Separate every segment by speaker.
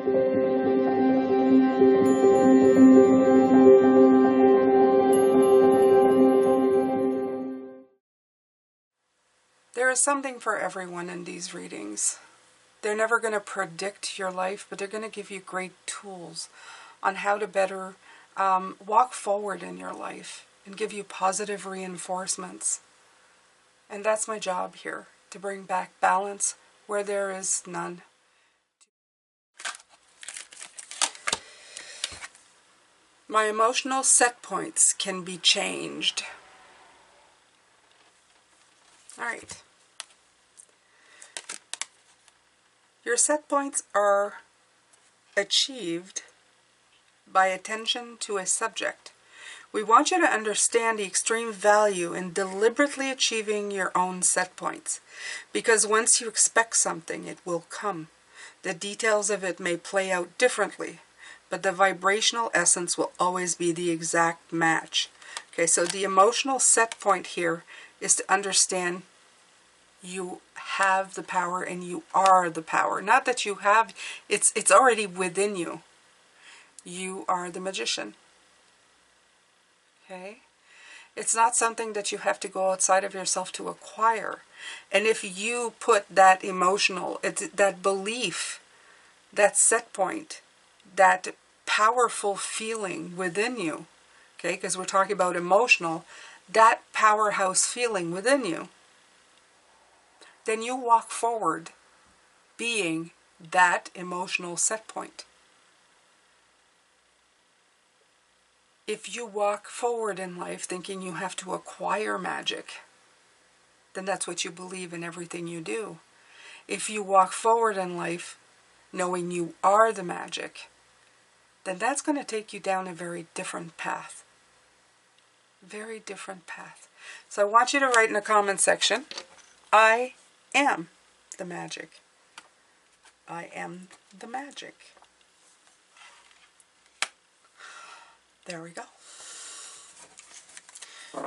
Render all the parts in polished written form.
Speaker 1: There is something for everyone in these readings. They're never going to predict your life, but they're going to give you great tools on how to better walk forward in your life and give you positive reinforcements. And that's my job here, to bring back balance where there is none. My emotional set points can be changed. All right. Your set points are achieved by attention to a subject. We want you to understand the extreme value in deliberately achieving your own set points, because once you expect something, it will come. The details of it may play out differently, but the vibrational essence will always be the exact match. Okay, so the emotional set point here is to understand you have the power and you are the power. Not that you have, it's already within you. You are the magician. Okay? It's not something that you have to go outside of yourself to acquire. And if you put that emotional, that belief, that set point, that powerful feeling within you, okay, because we're talking about emotional, that powerhouse feeling within you, then you walk forward being that emotional set point. If you walk forward in life thinking you have to acquire magic, then that's what you believe in everything you do. If you walk forward in life knowing you are the magic, then that's going to take you down a very different path. Very different path. So I want you to write in the comment section, I am the magic. I am the magic. There we go.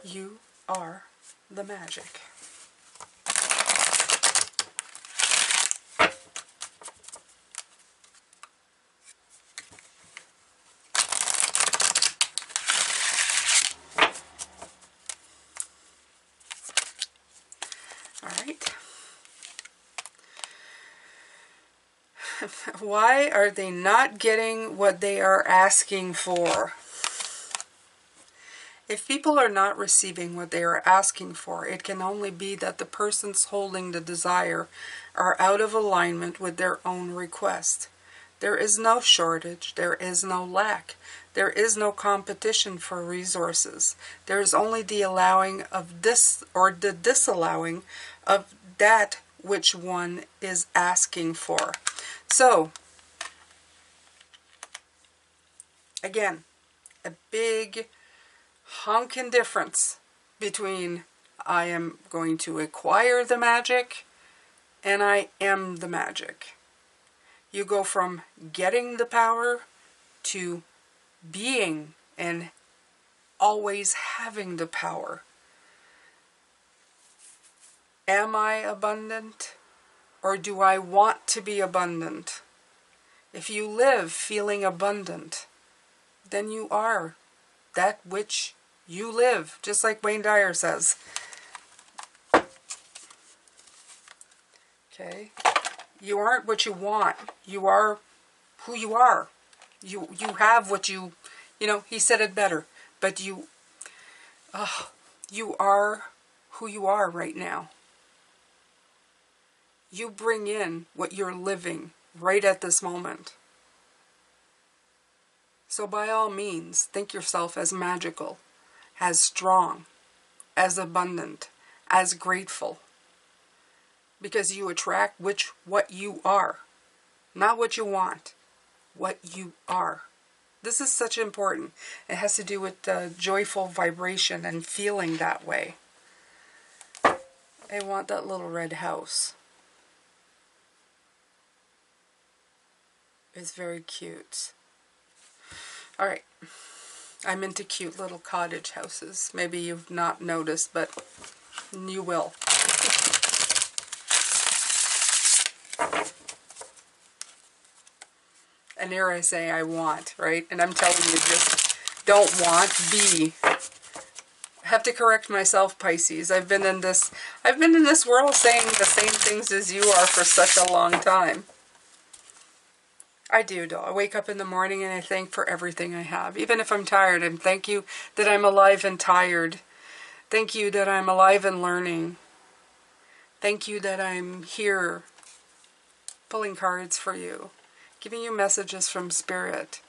Speaker 1: You are the magic. All right. Why are they not getting what they are asking for? If people are not receiving what they are asking for, it can only be that the persons holding the desire are out of alignment with their own request. There is no shortage, there is no lack, there is no competition for resources. There is only the allowing of this, or the disallowing of that which one is asking for. So, again, a big honking difference between I am going to acquire the magic and I am the magic. You go from getting the power to being and always having the power. Am I abundant, or do I want to be abundant? If you live feeling abundant, then you are that which you live, just like Wayne Dyer says. Okay? You aren't what you want. You are who you are. You have what you he said it better. But you are who you are right now. You bring in what you're living right at this moment. So by all means, think yourself as magical, as strong, as abundant, as grateful. Because you attract what you are. Not what you want, what you are. This is such important. It has to do with the joyful vibration and feeling that way. I want that little red house. It's very cute. Alright. I'm into cute little cottage houses. Maybe you've not noticed, but you will. And here I say I want, right? And I'm telling you, just don't want, be. I have to correct myself, Pisces. I've been in this world saying the same things as you are for such a long time. I do, though. I wake up in the morning and I thank for everything I have. Even if I'm tired, and thank you that I'm alive and tired. Thank you that I'm alive and learning. Thank you that I'm here pulling cards for you, giving you messages from Spirit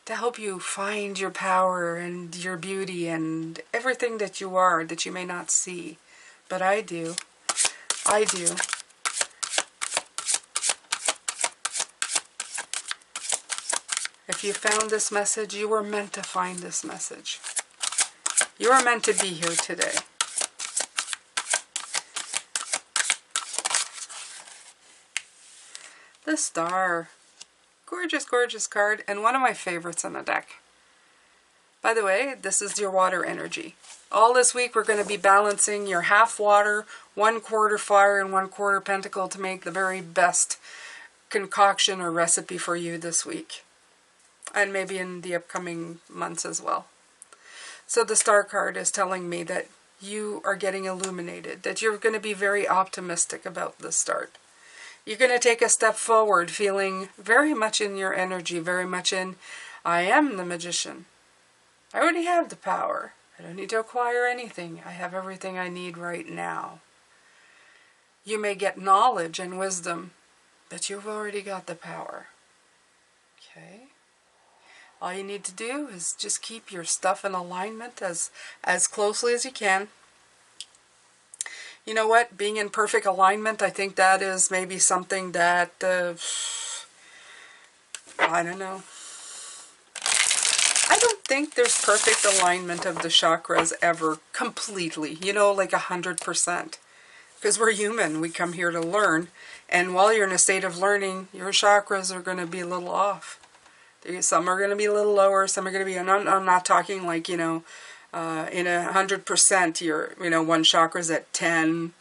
Speaker 1: to help you find your power and your beauty and everything that you are that you may not see. But I do. I do. If you found this message, you were meant to find this message. You are meant to be here today. The Star. Gorgeous, gorgeous card, and one of my favorites in the deck. By the way, this is your water energy. All this week we're going to be balancing your half water, 1/4 fire, and 1/4 pentacle to make the very best concoction or recipe for you this week. And maybe in the upcoming months as well. So the Star card is telling me that you are getting illuminated, that you're going to be very optimistic about the start. You're going to take a step forward feeling very much in your energy, very much in, I am the magician. I already have the power. I don't need to acquire anything. I have everything I need right now. You may get knowledge and wisdom, but you've already got the power. Okay? All you need to do is just keep your stuff in alignment as closely as you can. You know what? Being in perfect alignment, I think that is maybe something that, I don't know. I don't think there's perfect alignment of the chakras ever completely, you know, like 100%. Because we're human, we come here to learn. And while you're in a state of learning, your chakras are going to be a little off. Some are going to be a little lower, some are going to be, I'm not talking like, you know, in 100%, you know, one chakra's at 10.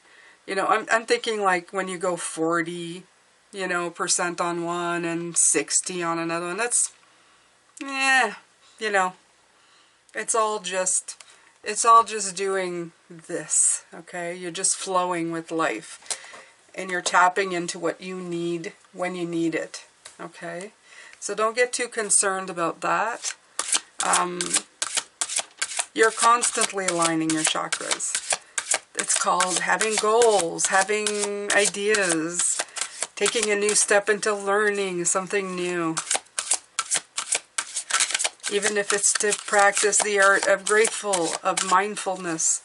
Speaker 1: You know, I'm thinking like when you go 40, you know, % on one and 60 on another one. That's, you know, it's all just doing this, okay? You're just flowing with life. And you're tapping into what you need when you need it, okay? So don't get too concerned about that. You're constantly aligning your chakras. It's called having goals, having ideas, taking a new step into learning something new. Even if it's to practice the art of grateful, of mindfulness,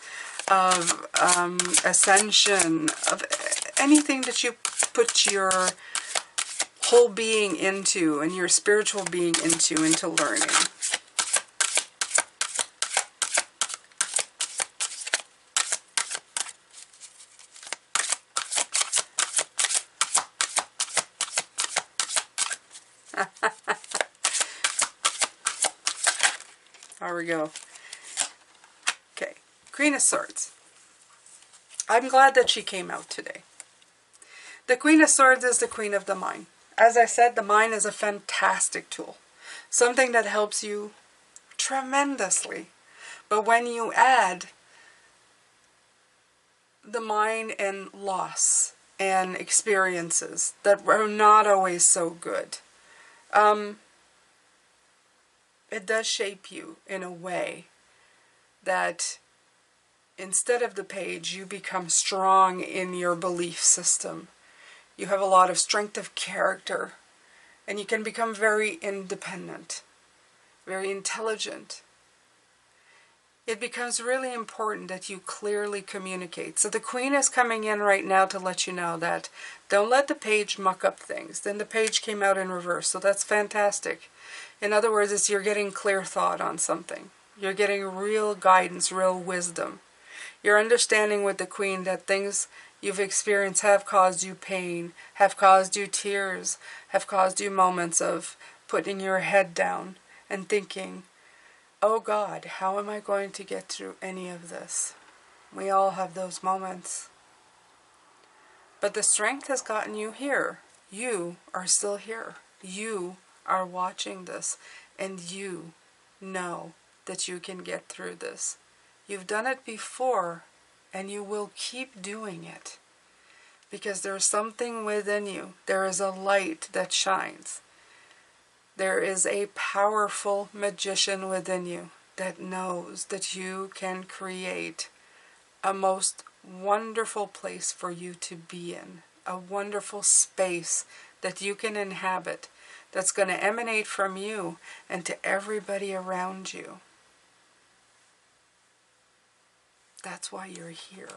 Speaker 1: of ascension, of anything that you put your whole being into and your spiritual being into learning. There we go. Okay, Queen of Swords. I'm glad that she came out today. The Queen of Swords is the queen of the mind. As I said, the mind is a fantastic tool. Something that helps you tremendously. But when you add the mind and loss and experiences that are not always so good, it does shape you in a way that instead of the page, you become strong in your belief system. You have a lot of strength of character, and you can become very independent, very intelligent. It becomes really important that you clearly communicate. So the Queen is coming in right now to let you know that don't let the page muck up things. Then the page came out in reverse, so that's fantastic. In other words, it's you're getting clear thought on something. You're getting real guidance, real wisdom. You're understanding with the Queen that things you've experienced have caused you pain, have caused you tears, have caused you moments of putting your head down and thinking, oh God, how am I going to get through any of this? We all have those moments. But the strength has gotten you here. You are still here. You are watching this, and you know that you can get through this. You've done it before, and you will keep doing it. Because there's something within you. There is a light that shines. There is a powerful magician within you that knows that you can create a most wonderful place for you to be in. A wonderful space that you can inhabit, that's going to emanate from you and to everybody around you. That's why you're here.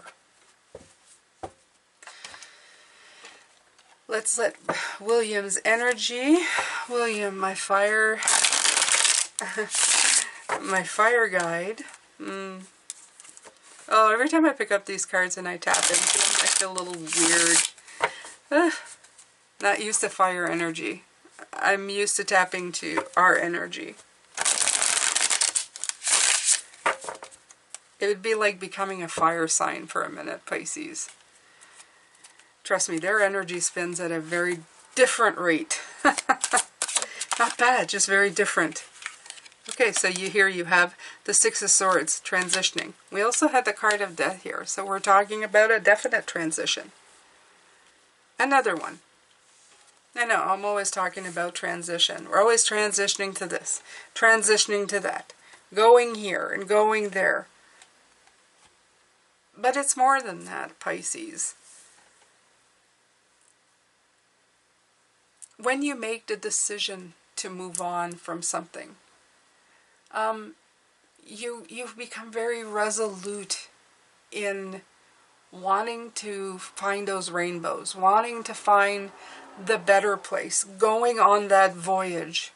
Speaker 1: Let's let William's energy, William, my fire guide. Oh, every time I pick up these cards and I tap into them, I feel a little weird. Not used to fire energy. I'm used to tapping to our energy. It would be like becoming a fire sign for a minute, Pisces. Trust me, their energy spins at a very different rate. Not bad, just very different. Okay, so you have the Six of Swords transitioning. We also had the card of Death here, so we're talking about a definite transition. Another one. I know, I'm always talking about transition. We're always transitioning to this, transitioning to that, going here and going there. But it's more than that, Pisces. When you make the decision to move on from something, you've become very resolute in wanting to find those rainbows, wanting to find the better place, going on that voyage.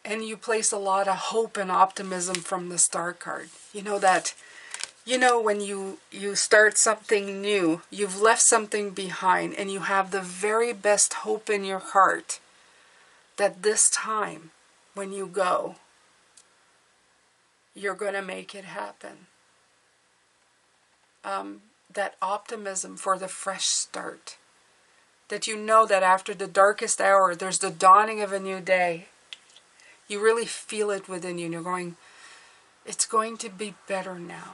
Speaker 1: And you place a lot of hope and optimism from the Star card. You know that, when you start something new, you've left something behind, and you have the very best hope in your heart that this time, when you go, you're going to make it happen. That optimism for the fresh start. That you know that after the darkest hour, there's the dawning of a new day. You really feel it within you, and you're going, it's going to be better now.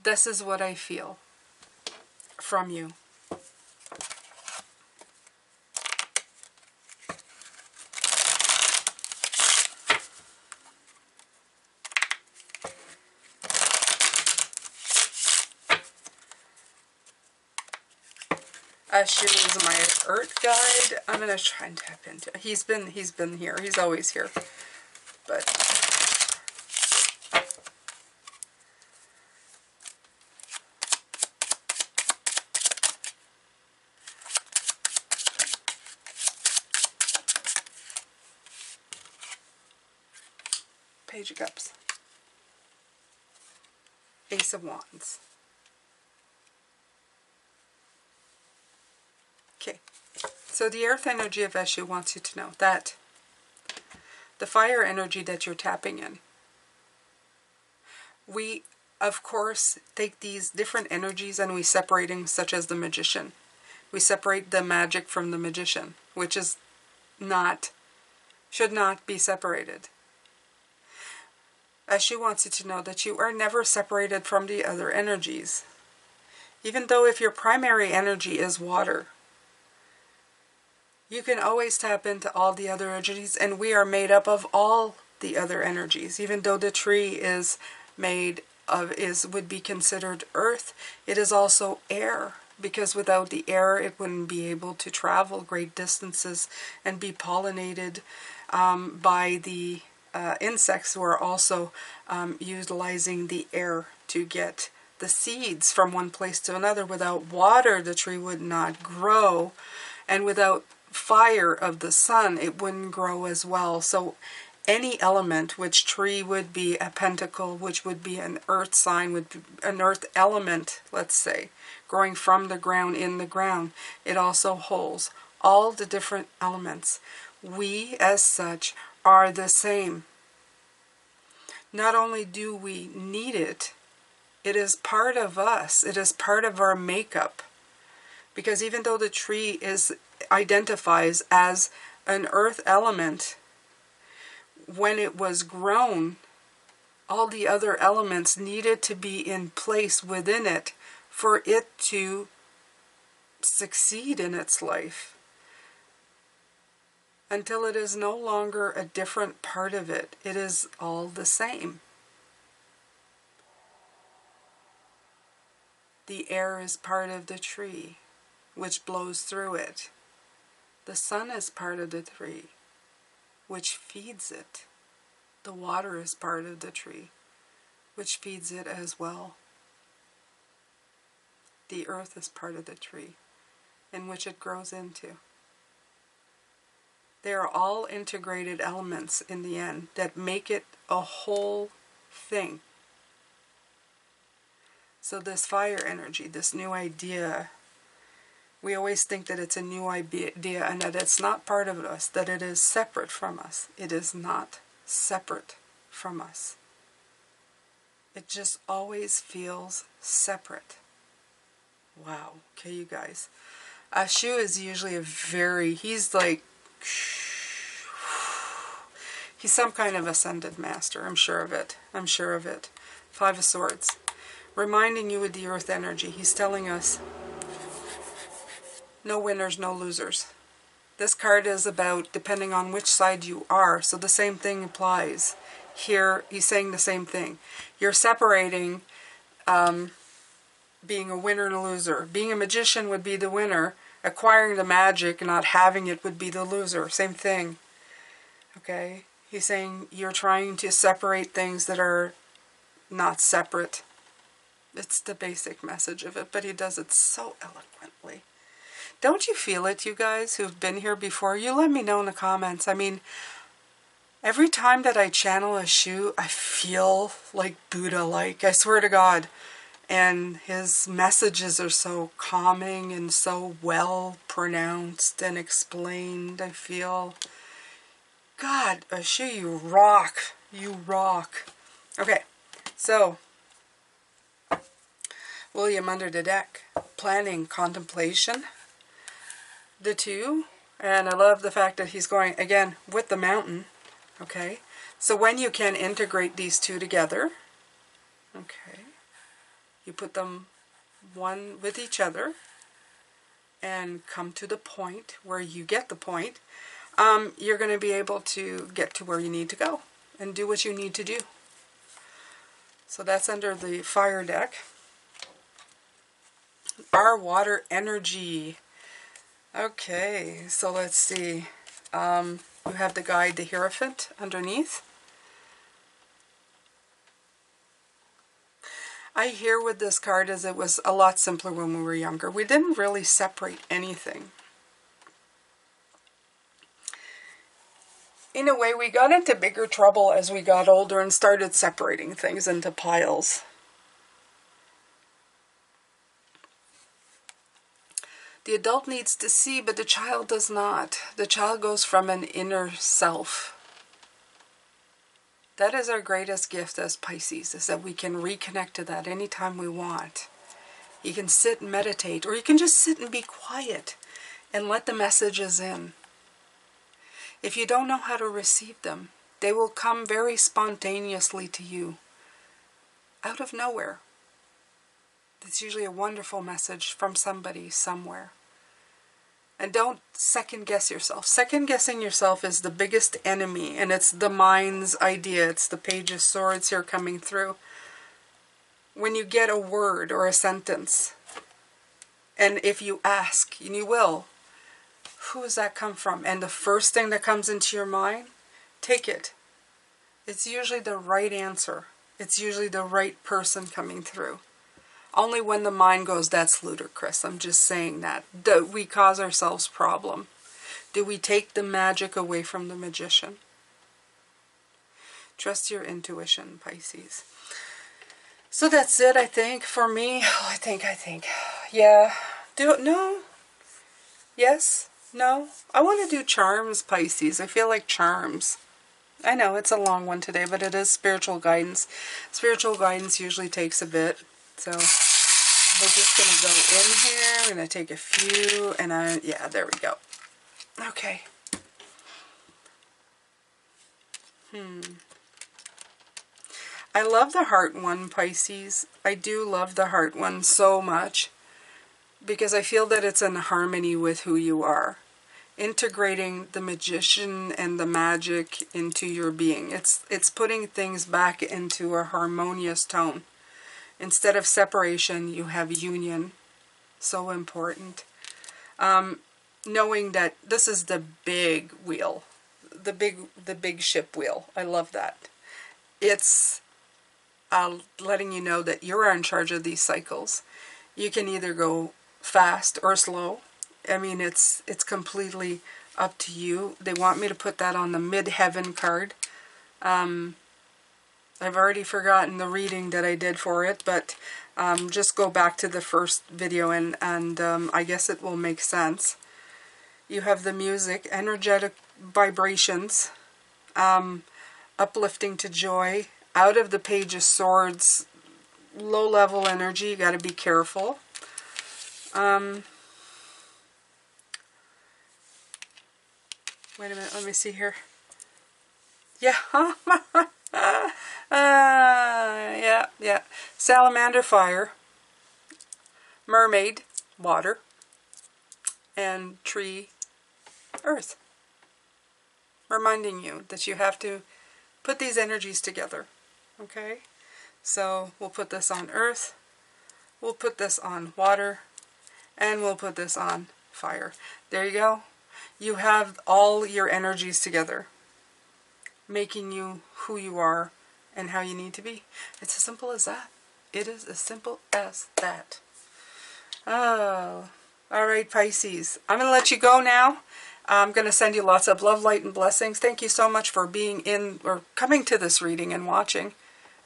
Speaker 1: This is what I feel from you. Ashu is my Earth guide. I'm gonna try and tap into. He's been here. He's always here. But Page of Cups. Ace of Wands. Okay, so the earth energy of Eshu wants you to know that the fire energy that you're tapping in, we, of course, take these different energies and we separate them, such as the magician. We separate the magic from the magician, which is should not be separated. Eshu wants you to know that you are never separated from the other energies. Even though if your primary energy is water, you can always tap into all the other energies, and we are made up of all the other energies. Even though the tree is would be considered earth, it is also air, because without the air it wouldn't be able to travel great distances and be pollinated by the insects who are also utilizing the air to get the seeds from one place to another. Without water, the tree would not grow, and without fire of the sun, it wouldn't grow as well. So any element, which tree would be a pentacle, which would be an earth sign, would be an earth element, let's say, growing from the ground, in the ground. It also holds all the different elements. We, as such, are the same. Not only do we need it, it is part of us. It is part of our makeup. Because even though the tree identifies as an earth element, when it was grown, all the other elements needed to be in place within it for it to succeed in its life, until it is no longer a different part of it. It is all the same. The air is part of the tree, which blows through it. The sun is part of the tree, which feeds it. The water is part of the tree, which feeds it as well. The earth is part of the tree, in which it grows into. They are all integrated elements in the end that make it a whole thing. So this fire energy, this new idea, we always think that it's a new idea and that it's not part of us, that it is separate from us. It is not separate from us. It just always feels separate. Wow. Okay, you guys. Shu is usually he's like, he's some kind of ascended master. I'm sure of it. I'm sure of it. 5 of Swords. Reminding you with the earth energy. He's telling us, no winners, no losers. This card is about depending on which side you are. So the same thing applies. Here, he's saying the same thing. You're separating being a winner and a loser. Being a magician would be the winner. Acquiring the magic and not having it would be the loser. Same thing. Okay? He's saying you're trying to separate things that are not separate. It's the basic message of it, but he does it so eloquently. Don't you feel it, you guys who've been here before? You let me know in the comments. I mean, every time that I channel a Shu, I feel like Buddha-like. I swear to God. And his messages are so calming and so well pronounced and explained. I feel, God, Shu, you rock. You rock. Okay, so William under the deck, planning, contemplation, the 2, and I love the fact that he's going, again, with the mountain, okay? So when you can integrate these 2 together, okay, you put them one with each other and come to the point where you get the point, you're going to be able to get to where you need to go and do what you need to do. So that's under the fire deck. Our water energy. Okay, so let's see. You have the guide, the Hierophant, underneath. I hear with this card is it was a lot simpler when we were younger. We didn't really separate anything. In a way, we got into bigger trouble as we got older and started separating things into piles. The adult needs to see, but the child does not. The child goes from an inner self. That is our greatest gift as Pisces, is that we can reconnect to that anytime we want. You can sit and meditate, or you can just sit and be quiet and let the messages in. If you don't know how to receive them, they will come very spontaneously to you, out of nowhere. It's usually a wonderful message from somebody, somewhere. And don't second guess yourself. Second guessing yourself is the biggest enemy, and it's the mind's idea. It's the Page of Swords here coming through. When you get a word or a sentence, and if you ask, and you will, who does that come from? And the first thing that comes into your mind, take it. It's usually the right answer. It's usually the right person coming through. Only when the mind goes, that's ludicrous. I'm just saying that. Do we cause ourselves problem? Do we take the magic away from the magician? Trust your intuition, Pisces. So that's it, I think, for me. I think. Yeah. No? Yes? No? I want to do charms, Pisces. I feel like charms. I know, it's a long one today, but it is spiritual guidance. Spiritual guidance usually takes a bit. So we're just going to go in here. I'm going to take a few, and yeah, there we go. Okay. I love the heart one, Pisces. I do love the heart one so much because I feel that it's in harmony with who you are. Integrating the magician and the magic into your being. It's putting things back into a harmonious tone. Instead of separation, you have union. So important. Knowing that this is the big wheel. The big ship wheel. I love that. It's letting you know that you're in charge of these cycles. You can either go fast or slow. I mean, it's completely up to you. They want me to put that on the midheaven card. I've already forgotten the reading that I did for it, but just go back to the first video and I guess it will make sense. You have the music, energetic vibrations, uplifting to joy. Out of the Page of Swords, low-level energy, you got to be careful. Wait a minute, let me see here. Yeah. Yeah. Salamander, fire. Mermaid, water. And tree, earth. Reminding you that you have to put these energies together. Okay? So we'll put this on earth. We'll put this on water. And we'll put this on fire. There you go. You have all your energies together, making you who you are and how you need to be. It's as simple as that. It is as simple as that. Oh, all right, Pisces. I'm going to let you go now. I'm going to send you lots of love, light, and blessings. Thank you so much for being in or coming to this reading and watching.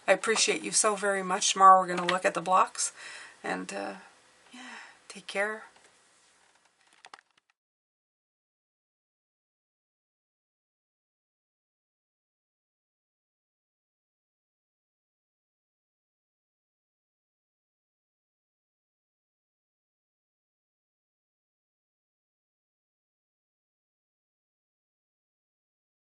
Speaker 1: I appreciate you so very much. Tomorrow we're going to look at the blocks. And, yeah, take care.